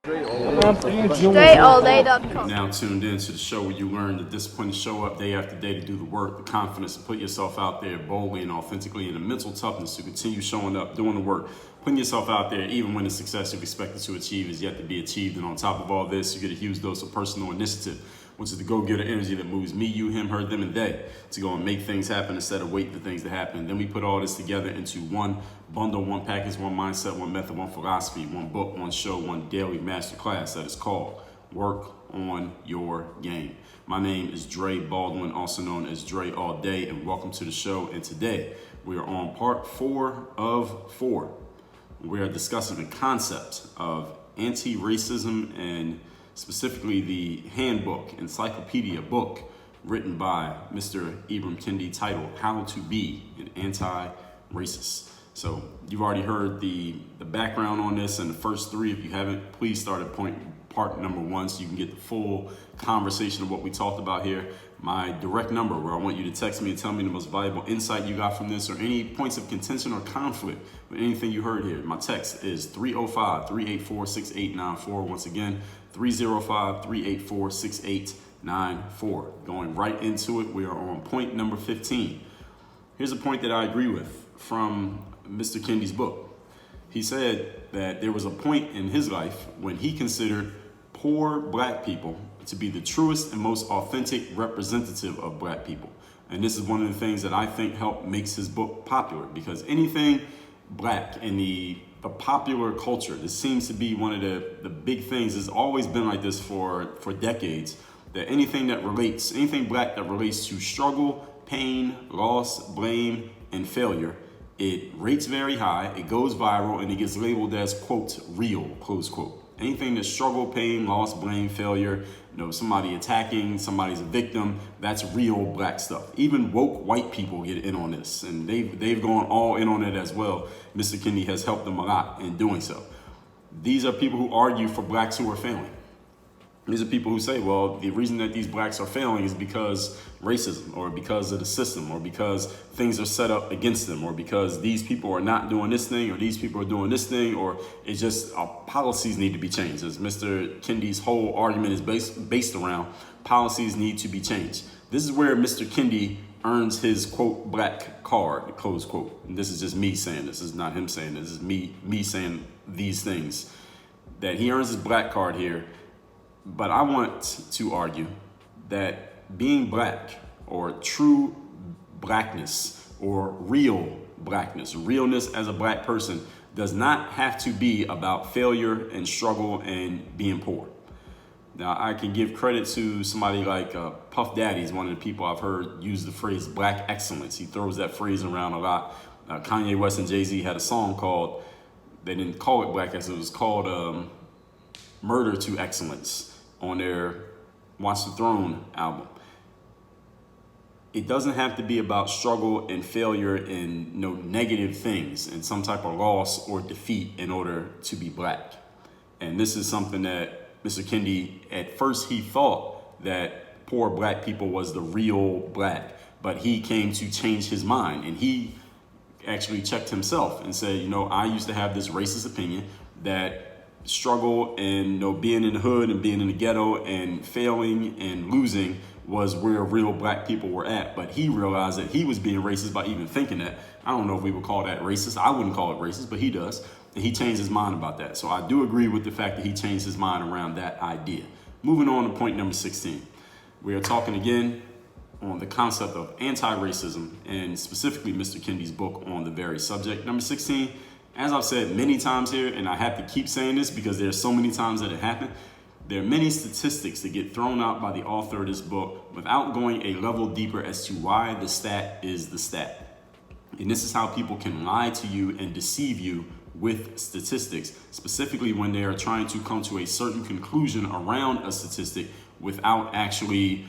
DreAllDay.com. Now tuned in to the show where you learn the discipline to show up day after day to do the work, the confidence to put yourself out there boldly and authentically, and the mental toughness to continue showing up, doing the work, putting yourself out there even when the success you've expected to achieve is yet to be achieved. And on top of all this, you get a huge dose of personal initiative, which is the go-getter energy that moves me, you, him, her, them, and they to go and make things happen instead of waiting for things to happen. Then we put all this together into one bundle, one package, one mindset, one method, one philosophy, one book, one show, one daily masterclass that is called Work on Your Game. My name is Dre Baldwin, also known as Dre All Day, and welcome to the show. And today we are on part 4 of 4. We are discussing the concept of anti-racism and specifically the handbook, encyclopedia book written by Mr. Ibram Kendi titled How to Be an Anti-Racist. So you've already heard the background on this and the first 3. If you haven't, please start at part number 1 so you can get the full conversation of what we talked about here. My direct number where I want you to text me and tell me the most valuable insight you got from this or any points of contention or conflict with anything you heard here. My text is 305-384-6894. Once again, 305-384-6894. Going right into it, we are on point number 15. Here's a point that I agree with from Mr. Kendi's book. He said that there was a point in his life when he considered poor black people to be the truest and most authentic representative of black people. And this is one of the things that I think makes his book popular, because anything black in the popular culture, this seems to be one of the big things. It's always been like this for decades, that anything black that relates to struggle, pain, loss, blame, and failure, it rates very high, it goes viral, and it gets labeled as, quote, real, close quote. Anything that's struggle, pain, loss, blame, failure, somebody attacking, somebody's a victim, that's real black stuff. Even woke white people get in on this, and they've gone all in on it as well. Mr. Kendi has helped them a lot in doing so. These are people who argue for blacks who are failing. These are people who say, well, the reason that these blacks are failing is because racism, or because of the system, or because things are set up against them, or because these people are not doing this thing, or these people are doing this thing, or it's just policies need to be changed. As Mr. Kendi's whole argument is based around, policies need to be changed. This is where Mr. Kendi earns his, quote, black card, close quote. And this is just me saying this. This is not him saying this. This is me saying these things. That he earns his black card here. But I want to argue that being black, or true blackness, or real blackness, realness as a black person, does not have to be about failure and struggle and being poor. Now, I can give credit to somebody like Puff Daddy. Is one of the people I've heard use the phrase black excellence. He throws that phrase around a lot. Kanye West and Jay-Z had a song called, they didn't call it black excellence, it was called Murder to Excellence on their Watch the Throne album. It doesn't have to be about struggle and failure and negative things and some type of loss or defeat in order to be black. And this is something that Mr. Kendi, at first he thought that poor black people was the real black, but he came to change his mind, and he actually checked himself and said, I used to have this racist opinion that struggle and being in the hood and being in the ghetto and failing and losing was where real black people were at. But he realized that he was being racist by even thinking that. I don't know if we would call that racist. I wouldn't call it racist, but he does. And he changed his mind about that. So I do agree with the fact that he changed his mind around that idea. Moving on to point number 16. We are talking again on the concept of anti-racism, and specifically Mr. Kendi's book on the very subject. Number 16, as I've said many times here, and I have to keep saying this because there's so many times that it happened, there are many statistics that get thrown out by the author of this book without going a level deeper as to why the stat is the stat. And this is how people can lie to you and deceive you with statistics, specifically when they are trying to come to a certain conclusion around a statistic without actually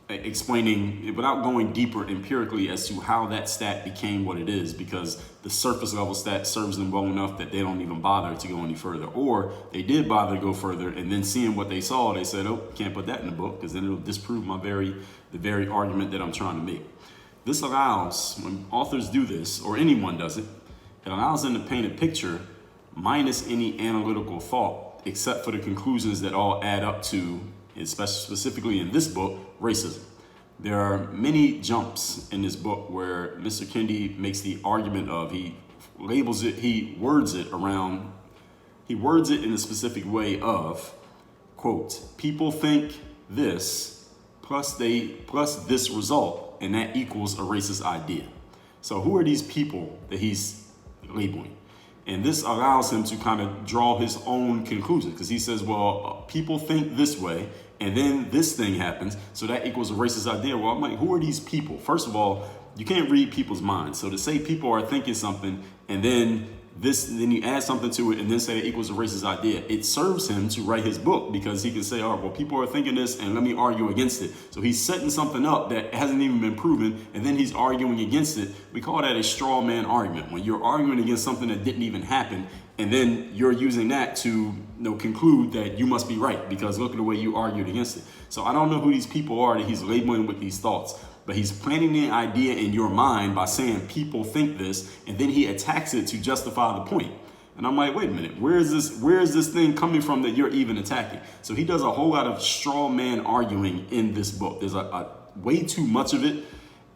explaining, without going deeper empirically as to how that stat became what it is, because the surface level stat serves them well enough that they don't even bother to go any further. Or they did bother to go further, and then seeing what they saw, they said, oh, can't put that in the book because then it'll disprove the very argument that I'm trying to make. This allows, when authors do this, or anyone does it, it allows them to paint a picture minus any analytical thought except for the conclusions that all add up to, especially specifically in this book, racism. There are many jumps in this book where Mr. Kendi makes the argument of, he words it in a specific way of, quote, people think this plus this result, and that equals a racist idea. So who are these people that he's labeling? And this allows him to kind of draw his own conclusion, because he says, well, people think this way, and then this thing happens, so that equals a racist idea. Well, I'm like, who are these people? First of all, you can't read people's minds. So to say people are thinking something, and then you add something to it, and then say it equals a racist idea, it serves him to write his book, because he can say, all right, well, people are thinking this, and let me argue against it. So he's setting something up that hasn't even been proven, and then he's arguing against it. We call that a straw man argument, when you're arguing against something that didn't even happen, and then you're using that to conclude that you must be right, because look at the way you argued against it. So I don't know who these people are that he's labeling with these thoughts, but he's planting the idea in your mind by saying people think this, and then he attacks it to justify the point. And I'm like, wait a minute, where is this thing coming from that you're even attacking? So he does a whole lot of straw man arguing in this book. There's a way too much of it.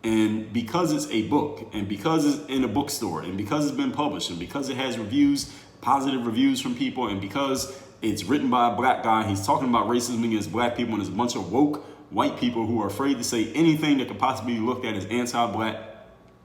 And because it's a book, and because it's in a bookstore, and because it's been published, and because it has reviews, positive reviews from people, and because it's written by a black guy, he's talking about racism against black people, and there's a bunch of woke white people who are afraid to say anything that could possibly be looked at as anti-black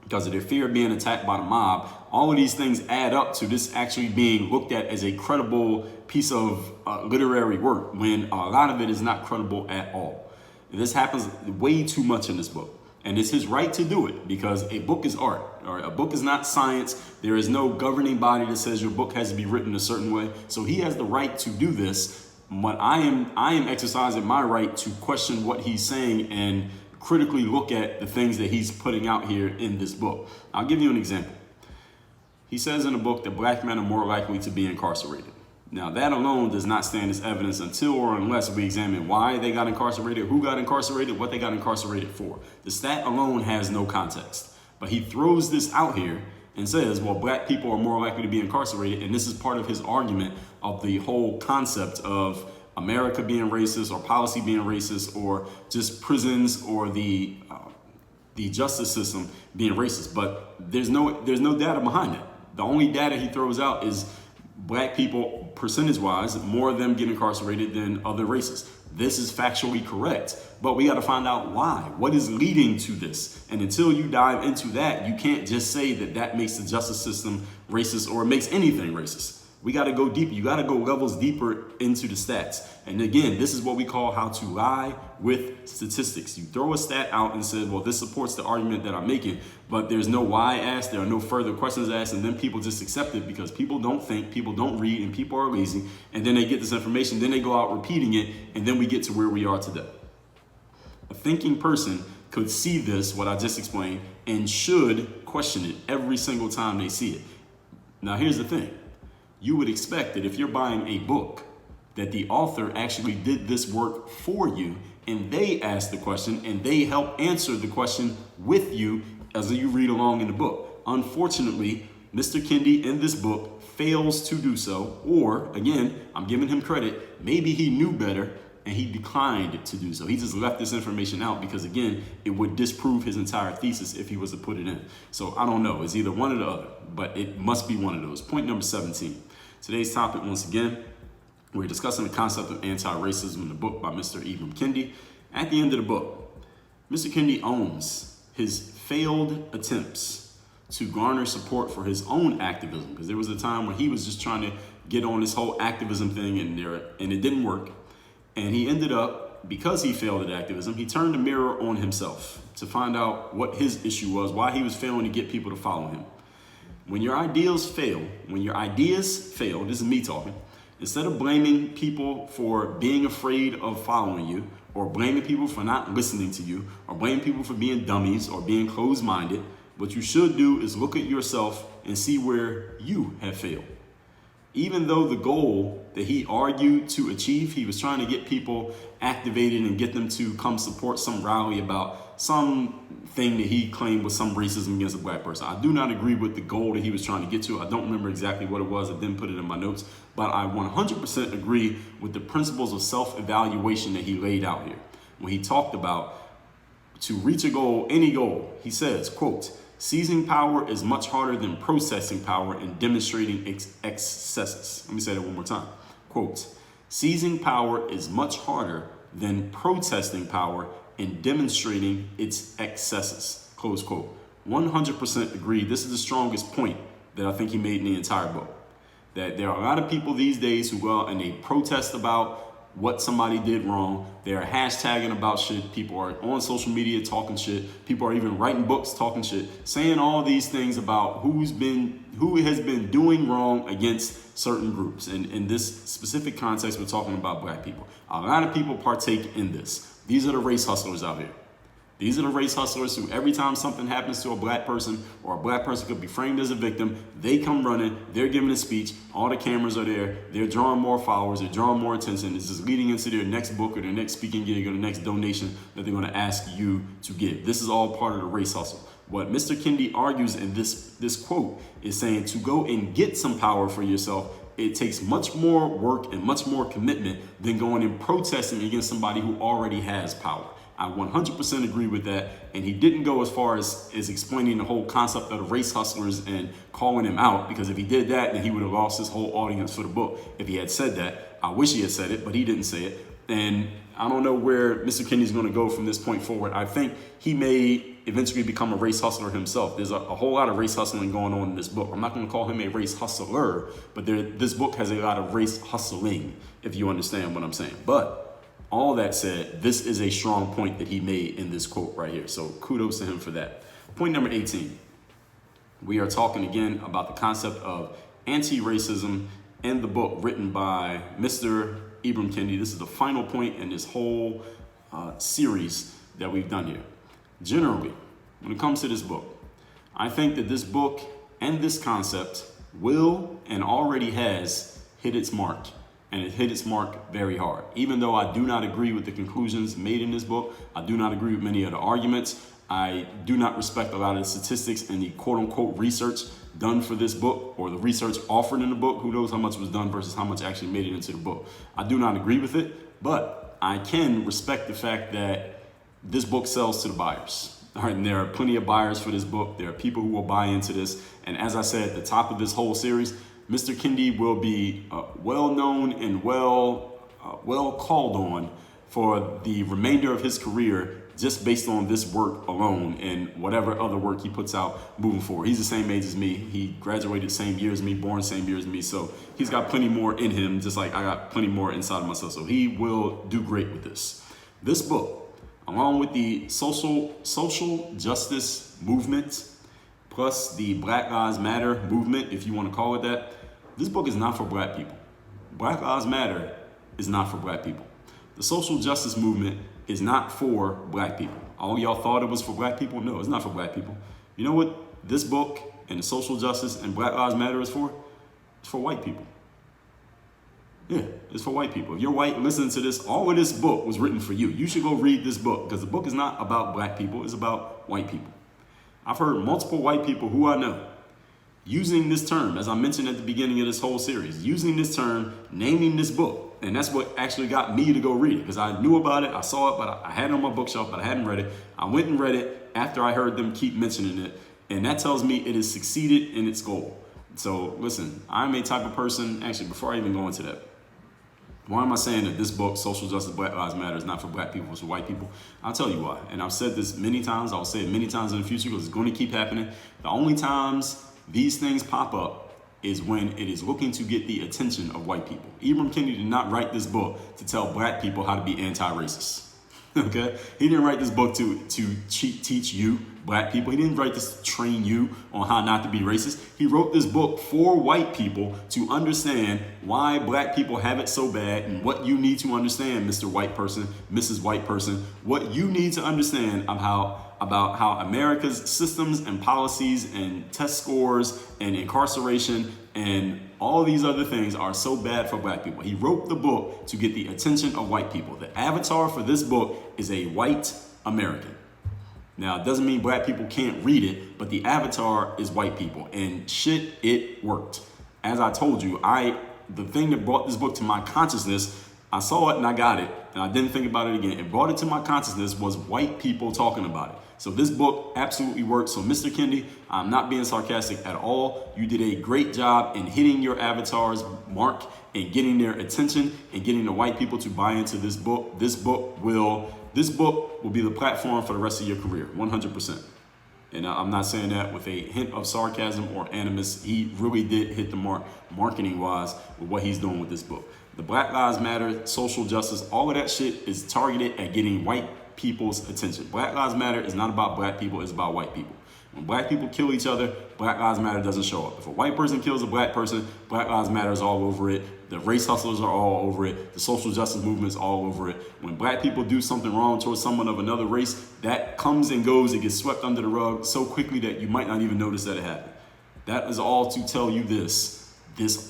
because of their fear of being attacked by the mob. All of these things add up to this actually being looked at as a credible piece of literary work, when a lot of it is not credible at all. And this happens way too much in this book. And it's his right to do it, because a book is art. Or a book is not science. There is no governing body that says your book has to be written a certain way. So he has the right to do this. But I am exercising my right to question what he's saying and critically look at the things that he's putting out here in this book. I'll give you an example. He says in the book that black men are more likely to be incarcerated. Now, that alone does not stand as evidence until or unless we examine why they got incarcerated, who got incarcerated, what they got incarcerated for. The stat alone has no context. But he throws this out here and says, well, black people are more likely to be incarcerated. And this is part of his argument of the whole concept of America being racist, or policy being racist, or just prisons or the justice system being racist. But there's no data behind it. The only data he throws out is black people, percentage-wise, more of them get incarcerated than other races. This is factually correct, but we got to find out why. What is leading to this? And until you dive into that, you can't just say that that makes the justice system racist, or it makes anything racist. We got to go deeper. You got to go levels deeper into the stats. And again, this is what we call how to lie with statistics. You throw a stat out and say, well, this supports the argument that I'm making, but there's no why asked, there are no further questions asked, and then people just accept it because people don't think, people don't read, and people are lazy. And then they get this information, then they go out repeating it, and then we get to where we are today. A thinking person could see this, what I just explained, and should question it every single time they see it. Now, here's the thing. You would expect that if you're buying a book, that the author actually did this work for you, and they asked the question, and they help answer the question with you as you read along in the book. Unfortunately, Mr. Kendi in this book fails to do so, or again, I'm giving him credit, maybe he knew better and he declined to do so. He just left this information out because, again, it would disprove his entire thesis if he was to put it in. So I don't know. It's either one or the other, but it must be one of those. Point number 17. Today's topic, once again, we're discussing the concept of anti-racism in the book by Mr. Ibram Kendi. At the end of the book, Mr. Kendi owns his failed attempts to garner support for his own activism, because there was a time when he was just trying to get on this whole activism thing, and it didn't work. And he ended up, because he failed at activism, he turned the mirror on himself to find out what his issue was, why he was failing to get people to follow him. When your ideas fail, this is me talking, instead of blaming people for being afraid of following you, or blaming people for not listening to you, or blaming people for being dummies or being closed-minded, what you should do is look at yourself and see where you have failed. Even though the goal that he argued to achieve. He was trying to get people activated and get them to come support some rally about some thing that he claimed was some racism against a black person. I do not agree with the goal that he was trying to get to. I don't remember exactly what it was. I didn't put it in my notes, but I 100% agree with the principles of self-evaluation that he laid out here. When he talked about to reach a goal, any goal, he says, quote, seizing power is much harder than processing power and demonstrating excesses. Let me say that one more time. Quote, seizing power is much harder than protesting power and demonstrating its excesses. Close quote. 100% agree. This is the strongest point that I think he made in the entire book. That there are a lot of people these days who go out and they protest about what somebody did wrong. They're hashtagging about shit. People are on social media talking shit. People are even writing books talking shit, saying all these things about who has been doing wrong against certain groups. And in this specific context, we're talking about black people. A lot of people partake in this. These are the race hustlers out here. These are the race hustlers who every time something happens to a black person or a black person could be framed as a victim, they come running, they're giving a speech, all the cameras are there, they're drawing more followers, they're drawing more attention. This is leading into their next book or their next speaking gig or the next donation that they're going to ask you to give. This is all part of the race hustle. What Mr. Kendi argues in this quote is saying to go and get some power for yourself, it takes much more work and much more commitment than going and protesting against somebody who already has power. I 100% agree with that. And he didn't go as far as explaining the whole concept of the race hustlers and calling him out, because if he did that, then he would have lost his whole audience for the book. If he had said that, I wish he had said it, but he didn't say it. And I don't know where Mr. Kendi is going to go from this point forward. I think he may eventually become a race hustler himself. There's a whole lot of race hustling going on in this book. I'm not going to call him a race hustler, but this book has a lot of race hustling, if you understand what I'm saying. But all that said, this is a strong point that he made in this quote right here. So kudos to him for that. Point number 18. We are talking again about the concept of anti-racism in the book written by Mr. Ibram Kendi. This is the final point in this whole series that we've done here. Generally, when it comes to this book, I think that this book and this concept will and already has hit its mark. And it hit its mark very hard. Even though I do not agree with the conclusions made in this book, I do not agree with many of the arguments, I do not respect a lot of the statistics and the quote-unquote research done for this book, or the research offered in the book. Who knows how much was done versus how much actually made it into the book. I do not agree with it, but I can respect the fact that this book sells to the buyers. All right, and there are plenty of buyers for this book. There are people who will buy into this. And as I said at the top of this whole series, Mr. Kendi will be well known and well called on for the remainder of his career, just based on this work alone and whatever other work he puts out moving forward. He's the same age as me. He graduated the same year as me, born the same year as me. So he's got plenty more in him, just like I got plenty more inside of myself. So he will do great with this. This book, along with the social justice movement, plus the Black Lives Matter movement, if you want to call it that, this book is not for black people. Black Lives Matter is not for black people. The social justice movement is not for black people. All y'all thought it was for black people? No, it's not for black people. You know what this book and the social justice and Black Lives Matter is for? It's for white people. Yeah, it's for white people. If you're white, listen to this. All of this book was written for you. You should go read this book, because the book is not about black people. It's about white people. I've heard multiple white people who I know using this term, as I mentioned at the beginning of this whole series, using this term, naming this book. And that's what actually got me to go read it, because I knew about it, I saw it, but I had it on my bookshelf, but I hadn't read it. I went and read it after I heard them keep mentioning it, and that tells me it has succeeded in its goal. So listen, I'm a type of person, actually, before I even go into that, why am I saying that this book, Social Justice, Black Lives Matter, is not for black people, it's for white people? I'll tell you why. And I've said this many times, I'll say it many times in the future, because it's going to keep happening. The only times these things pop up is when it is looking to get the attention of white people. Ibram Kendi did not write this book to tell black people how to be anti-racist. Okay? He didn't write this book to teach you, black people. He didn't write this to train you on how not to be racist. He wrote this book for white people to understand why black people have it so bad, and what you need to understand, Mr. White person, Mrs. White person, what you need to understand about how America's systems and policies and test scores and incarceration and all these other things are so bad for black people. He wrote the book to get the attention of white people. The avatar for this book is a white American. Now, it doesn't mean black people can't read it, but the avatar is white people. And shit, it worked. As I told you, the thing that brought this book to my consciousness, I saw it and I got it, and I didn't think about it again. It brought it to my consciousness was white people talking about it. So this book absolutely works. So Mr. Kendi, I'm not being sarcastic at all. You did a great job in hitting your avatar's mark and getting their attention and getting the white people to buy into this book. This book will be the platform for the rest of your career, 100%. And I'm not saying that with a hint of sarcasm or animus. He really did hit the mark marketing-wise with what he's doing with this book. The Black Lives Matter, social justice, all of that shit is targeted at getting white people's attention. Black Lives Matter is not about black people, it's about white people. When black people kill each other, Black Lives Matter doesn't show up. If a white person kills a black person, Black Lives Matter is all over it. The race hustlers are all over it. The social justice movement is all over it. When black people do something wrong towards someone of another race, that comes and goes. It gets swept under the rug so quickly that you might not even notice that it happened. That is all to tell you this.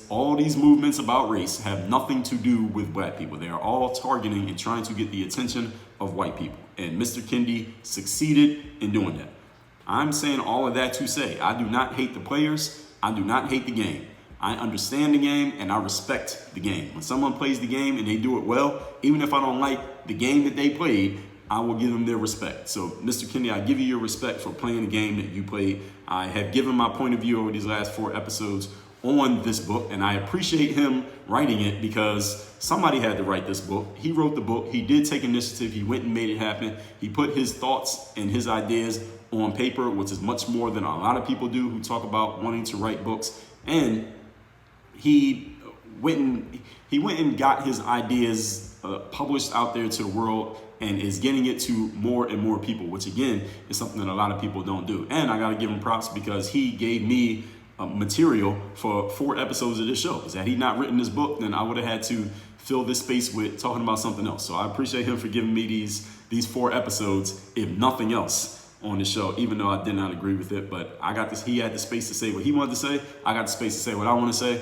All these movements about race have nothing to do with black people. They are all targeting and trying to get the attention of white people. And Mr. Kendi succeeded in doing that. I'm saying all of that to say, I do not hate the players. I do not hate the game. I understand the game and I respect the game. When someone plays the game and they do it well, even if I don't like the game that they played, I will give them their respect. So, Mr. Kendi, I give you your respect for playing the game that you played. I have given my point of view over these last 4 episodes on this book, and I appreciate him writing it because somebody had to write this book. He wrote the book. He did take initiative. He went and made it happen. He put his thoughts and his ideas on paper, which is much more than a lot of people do who talk about wanting to write books. And he went and got his ideas published out there to the world and is getting it to more and more people, which again is something that a lot of people don't do. And I got to give him props because he gave me material for 4 episodes of this show. Because had he not written this book, then I would have had to fill this space with talking about something else. So I appreciate him for giving me these 4 episodes, if nothing else, on the show, even though I did not agree with it. But I got this. He had the space to say what he wanted to say. I got the space to say what I want to say.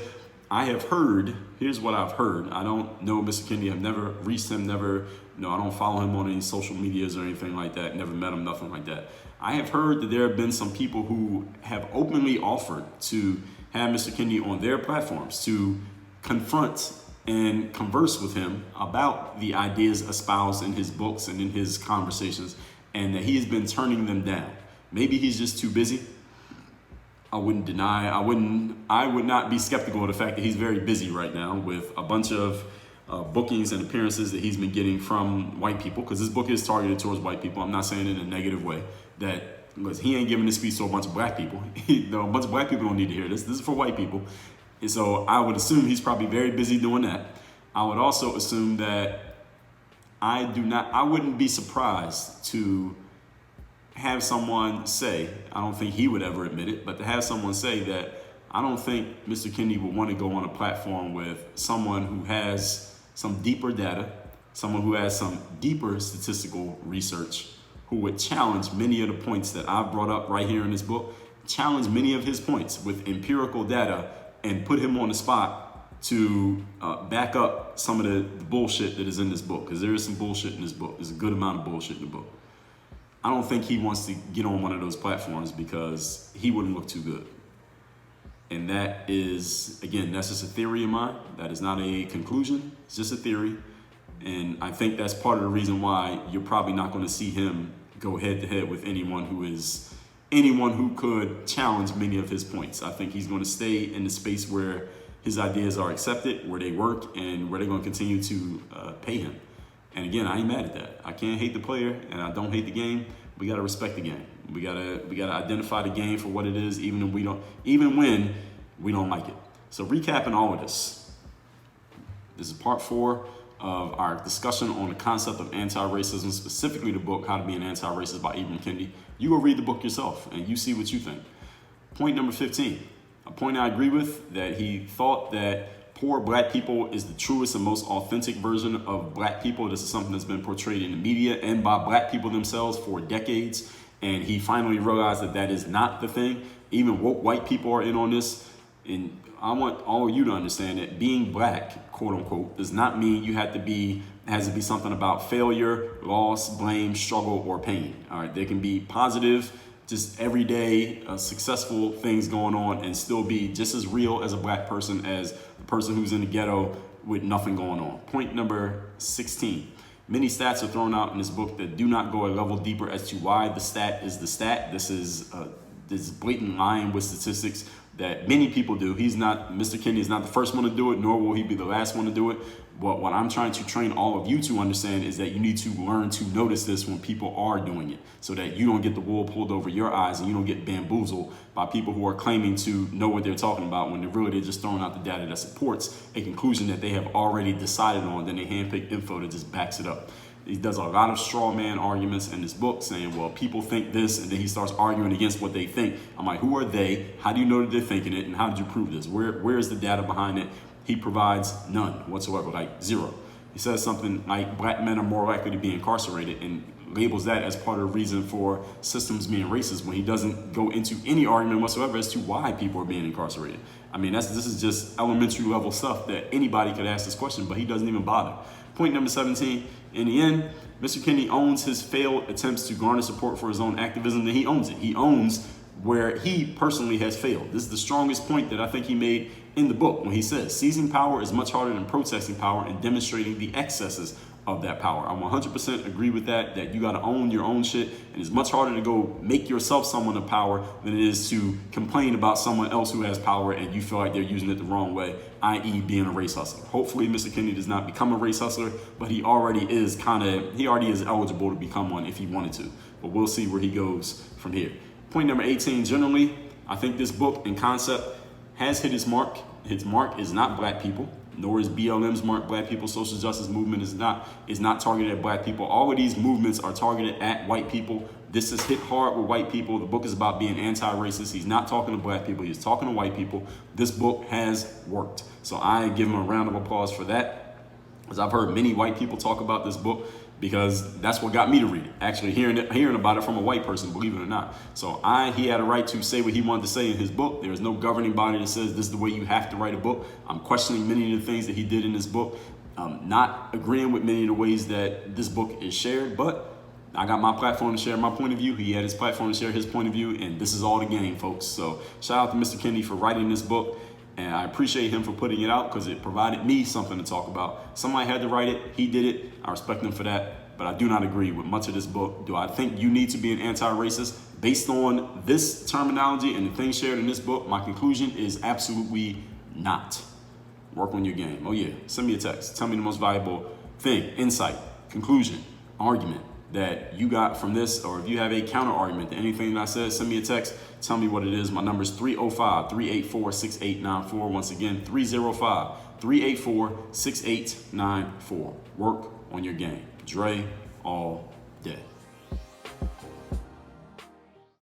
I have heard, here's what I've heard. I don't know Mr. Kendi. I've never reached him, I don't follow him on any social medias or anything like that. Never met him, nothing like that. I have heard that there have been some people who have openly offered to have Mr. Kendi on their platforms to confront and converse with him about the ideas espoused in his books and in his conversations, and that he has been turning them down. Maybe he's just too busy. I wouldn't deny, I would not be skeptical of the fact that he's very busy right now with a bunch of bookings and appearances that he's been getting from white people, because this book is targeted towards white people. I'm not saying it in a negative way, that because he ain't giving this speech to a bunch of black people. A bunch of black people don't need to hear this. This is for white people. And so I would assume he's probably very busy doing that. I would also assume that I wouldn't be surprised to have someone say, I don't think he would ever admit it, but to have someone say that I don't think Mr. Kendi would want to go on a platform with someone who has some deeper data, someone who has some deeper statistical research, who would challenge many of the points that I've brought up right here in this book, challenge many of his points with empirical data and put him on the spot to back up some of the bullshit that is in this book, because there is some bullshit in this book. There's a good amount of bullshit in the book. I don't think he wants to get on one of those platforms because he wouldn't look too good. And that is, again, that's just a theory of mine. That is not a conclusion. It's just a theory. And I think that's part of the reason why you're probably not going to see him go head to head with anyone who could challenge many of his points. I think he's going to stay in the space where his ideas are accepted, where they work, and where they're going to continue to pay him. And again, I ain't mad at that. I can't hate the player, and I don't hate the game. We gotta respect the game. We gotta identify the game for what it is, even when we don't like it. So recapping all of this. This is part 4 of our discussion on the concept of anti-racism, specifically the book How to Be an Anti-Racist by Ibram Kendi. You go read the book yourself and you see what you think. Point number 15. A point I agree with, that he thought that poor black people is the truest and most authentic version of black people. This is something that's been portrayed in the media and by black people themselves for decades. And he finally realized that that is not the thing. Even woke white people are in on this. And I want all of you to understand that being black, quote unquote, does not mean you have to be, has to be something about failure, loss, blame, struggle, or pain. All right, there can be positive, just everyday successful things going on and still be just as real as a black person as the person who's in the ghetto with nothing going on. Point number 16. Many stats are thrown out in this book that do not go a level deeper as to why the stat is the stat. This is blatant lying with statistics that many people do. Mr. Kendi is not the first one to do it, nor will he be the last one to do it. But what I'm trying to train all of you to understand is that you need to learn to notice this when people are doing it, so that you don't get the wool pulled over your eyes and you don't get bamboozled by people who are claiming to know what they're talking about when they're just throwing out the data that supports a conclusion that they have already decided on, then they handpick info that just backs it up. He does a lot of straw man arguments in this book saying, well, people think this, and then he starts arguing against what they think. I'm like, who are they? How do you know that they're thinking it? And how did you prove this? Where is the data behind it? He provides none whatsoever, like zero. He says something like black men are more likely to be incarcerated and labels that as part of the reason for systems being racist when he doesn't go into any argument whatsoever as to why people are being incarcerated. I mean, this is just elementary level stuff that anybody could ask this question, but he doesn't even bother. Point number 17, in the end, Mr. Kendi owns his failed attempts to garner support for his own activism, and he owns it. He owns where he personally has failed. This is the strongest point that I think he made in the book when he says, seizing power is much harder than protesting power and demonstrating the excesses of that power. I 100% agree with that you got to own your own shit, and it's much harder to go make yourself someone of power than it is to complain about someone else who has power and you feel like they're using it the wrong way, i.e. being a race hustler. Hopefully Mr. Kendi does not become a race hustler, but he already is eligible to become one if he wanted to, but we'll see where he goes from here. Point number 18, generally, I think this book and concept has hit its mark. Its mark is not black people, nor is BLM's mark black people. Social justice movement is not targeted at black people. All of these movements are targeted at white people. This is hit hard with white people. The book is about being anti-racist. He's not talking to black people. He's talking to white people. This book has worked. So I give him a round of applause for that, because I've heard many white people talk about this book, because that's what got me to read it. Actually hearing about it from a white person, believe it or not. So he had a right to say what he wanted to say in his book. There is no governing body that says this is the way you have to write a book. I'm questioning many of the things that he did in this book. Not agreeing with many of the ways that this book is shared, but I got my platform to share my point of view. He had his platform to share his point of view, and this is all the game, folks. So shout out to Mr. Kendi for writing this book. And I appreciate him for putting it out because it provided me something to talk about. Somebody had to write it. He did it. I respect him for that. But I do not agree with much of this book. Do I think you need to be an anti-racist? Based on this terminology and the things shared in this book, my conclusion is absolutely not. Work on your game. Oh yeah, send me a text. Tell me the most valuable thing, insight, conclusion, argument that you got from this, or if you have a counter argument to anything that I said, send me a text. Tell me what it is. My number is 305-384-6894. Once again, 305-384-6894. Work on your game. Dre, all